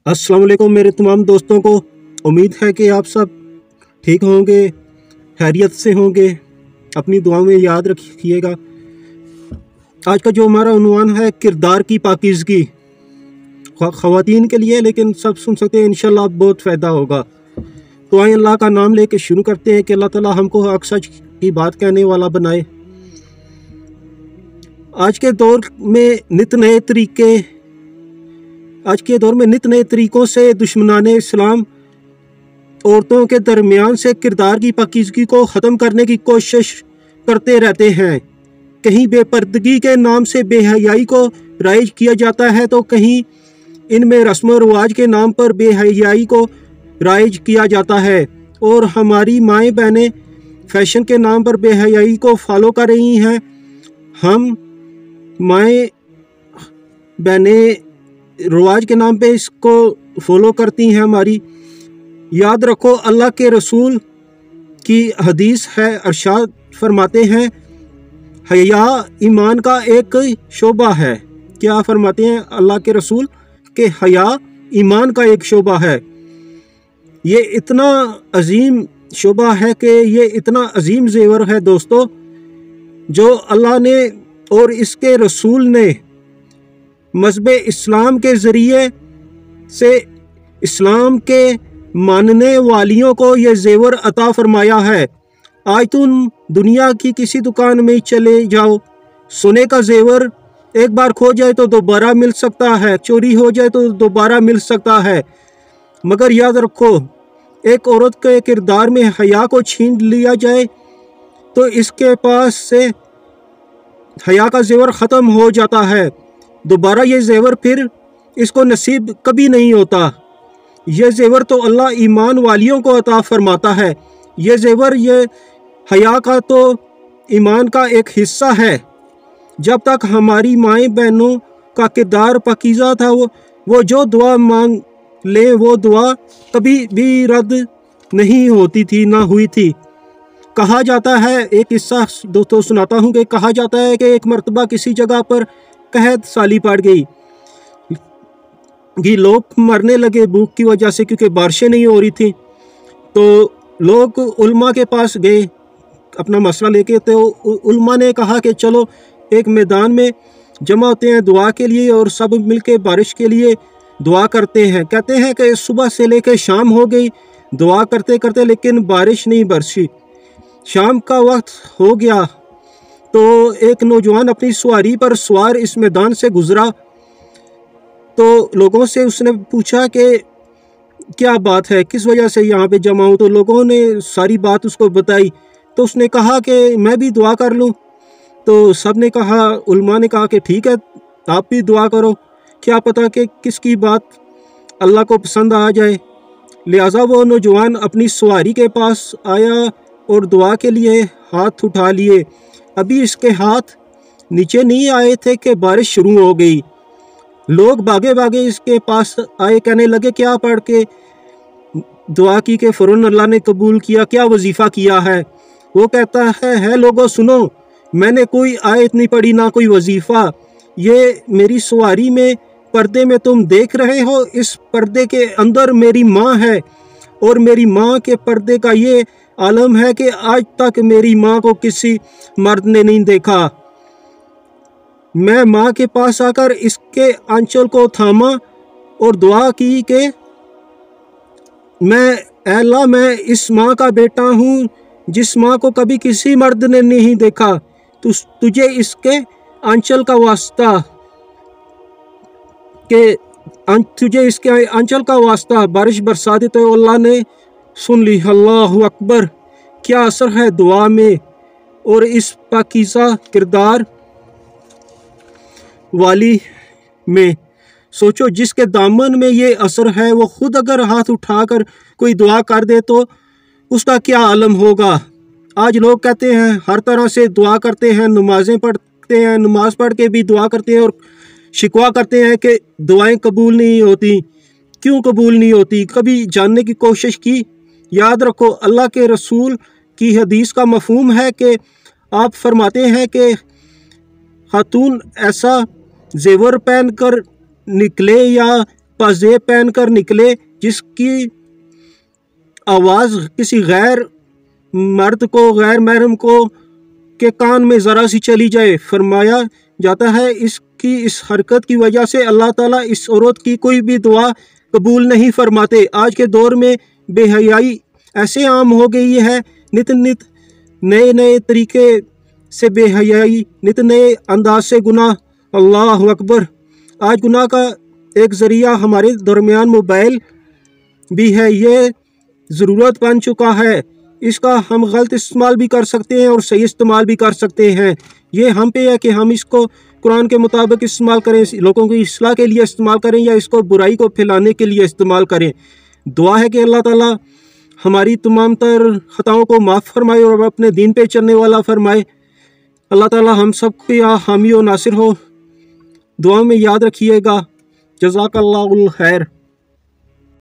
अस्सलाम वालेकुम मेरे तमाम दोस्तों को। उम्मीद है कि आप सब ठीक होंगे, खैरियत से होंगे। अपनी दुआओं में याद रखिएगा। आज का जो हमारा उन्वान है किरदार की पाकीज़गी, ख़वातीन के लिए, लेकिन सब सुन सकते हैं। इंशाल्लाह बहुत फ़ायदा होगा। तो आइए अल्लाह का नाम लेके शुरू करते हैं कि अल्लाह ताला हमको हक़ सच की बात कहने वाला बनाए। आज के दौर में नित नए तरीक़ों से दुश्मनाने इस्लाम औरतों के दरमियान से किरदार की पाकीज़गी को ख़त्म करने की कोशिश करते रहते हैं। कहीं बेपर्दगी के नाम से बेहयाई को राइज किया जाता है, तो कहीं इनमें रस्म व रिवाज के नाम पर बेहयाई को राइज किया जाता है। और हमारी माएँ बहनें फैशन के नाम पर बेहयाई को फॉलो कर रही हैं। हम माएँ बहनें रिवाज के नाम पे इसको फॉलो करती हैं हमारी। याद रखो, अल्लाह के रसूल की हदीस है, अरशाद फरमाते हैं, हया ईमान का एक शोबा है। क्या फरमाते हैं अल्लाह के रसूल कि हया ईमान का एक शोबा है। ये इतना अजीम शोबा है कि ये इतना अजीम जेवर है दोस्तों, जो अल्लाह ने और इसके रसूल ने मज़हब इस्लाम के ज़रिए से इस्लाम के मानने वालियों को ये जेवर अता फरमाया है। आज तुम दुनिया की किसी दुकान में चले जाओ, सोने का जेवर एक बार खो जाए तो दोबारा मिल सकता है, चोरी हो जाए तो दोबारा मिल सकता है। मगर याद रखो, एक औरत के किरदार में हया को छीन लिया जाए तो इसके पास से हया का जेवर ख़त्म हो जाता है। दोबारा ये जेवर फिर इसको नसीब कभी नहीं होता। ये जेवर तो अल्लाह ईमान वालियों को अता फरमाता है। ये जेवर, ये हया का तो ईमान का एक हिस्सा है। जब तक हमारी माएँ बहनों का किरदार पाकीज़ा था, वो जो दुआ मांग ले वो दुआ कभी भी रद्द नहीं होती थी, ना हुई थी। कहा जाता है, एक किस्सा दोस्तों सुनाता हूँ कि कहा जाता है कि एक मर्तबा किसी जगह पर कहत साली पड़ गई। लोग मरने लगे भूख की वजह से, क्योंकि बारिशें नहीं हो रही थी। तो लोग उल्मा के पास गए अपना मसला लेके। तो उल्मा ने कहा कि चलो एक मैदान में जमा होते हैं दुआ के लिए, और सब मिलके बारिश के लिए दुआ करते हैं। कहते हैं कि सुबह से लेकर शाम हो गई दुआ करते करते, लेकिन बारिश नहीं बरसी। शाम का वक्त हो गया तो एक नौजवान अपनी सवारी पर सवार इस मैदान से गुजरा। तो लोगों से उसने पूछा कि क्या बात है, किस वजह से यहाँ पे जमा हूँ। तो लोगों ने सारी बात उसको बताई। तो उसने कहा कि मैं भी दुआ कर लूँ। तो सब ने कहा, उल्मा ने कहा कि ठीक है, आप भी दुआ करो, क्या पता कि किसकी बात अल्लाह को पसंद आ जाए। लिहाजा वो नौजवान अपनी सवारी के पास आया और दुआ के लिए हाथ उठा लिए। अभी इसके हाथ नीचे नहीं आए थे कि बारिश शुरू हो गई। लोग भागे भागे इसके पास आए, कहने लगे क्या पढ़ के दुआ की कि फ़ौरन अल्लाह ने कबूल किया, क्या वजीफ़ा किया है। वो कहता है लोगों सुनो, मैंने कोई आयत नहीं पढ़ी, ना कोई वजीफ़ा। ये मेरी सवारी में पर्दे में तुम देख रहे हो, इस पर्दे के अंदर मेरी माँ है, और मेरी माँ के पर्दे का ये आलम है कि आज तक मेरी माँ को किसी मर्द ने नहीं देखा। मैं माँ के पास आकर इसके आंचल को थामा और दुआ की कि अल्लाह, मैं इस माँ का बेटा हूँ जिस माँ को कभी किसी मर्द ने नहीं देखा। तुझे इसके आंचल का वास्ता बारिश बरसा दे। तो अल्लाह ने सुन ली। अल्लाहु अकबर, क्या असर है दुआ में और इस पाकीज़ा किरदार वाली में। सोचो, जिसके दामन में ये असर है, वो खुद अगर हाथ उठाकर कोई दुआ कर दे तो उसका क्या आलम होगा। आज लोग कहते हैं हर तरह से दुआ करते हैं, नमाज़ें पढ़ते हैं, नमाज पढ़ के भी दुआ करते हैं, और शिकवा करते हैं कि दुआएं कबूल नहीं होती। क्यों कबूल नहीं होती, कभी जानने की कोशिश की? याद रखो, अल्लाह के रसूल की हदीस का मफहूम है कि आप फरमाते हैं कि खातून ऐसा जेवर पहन कर निकले या پازیب پہن کر نکلے، جس کی آواز کسی غیر مرد کو، غیر محرم کو کے کان میں ذرا سی چلی جائے، فرمایا جاتا ہے اس کی اس حرکت کی وجہ سے اللہ تعالیٰ اس عورت کی کوئی بھی دعا قبول نہیں فرماتے۔ آج کے دور میں بے حیائی ایسے عام ہو گئی ہے، نت نئے طریقے سے بے حیائی، نت نئے انداز سے گناہ۔ اللہ اکبر! آج گناہ کا ایک ذریعہ ہمارے درمیان موبائل بھی ہے، یہ ضرورت بن چکا ہے۔ اس کا ہم غلط استعمال بھی کر سکتے ہیں اور صحیح استعمال بھی کر سکتے ہیں۔ یہ ہم پہ ہے کہ ہم اس کو قرآن کے مطابق استعمال کریں، لوگوں کی اصلاح کے لیے استعمال کریں یا اس کو برائی کو پھیلانے کے لیے استعمال کریں۔ دعا ہے کہ اللہ تعالیٰ ہماری تمام تر خطاؤں کو معاف فرمائے اور اپنے دین پہ چلنے والا فرمائے۔ اللہ تعالیٰ ہم سب کے حامی و ناصر ہو۔ دعاؤں میں یاد رکھیے گا۔ جزاک اللہ الخیر۔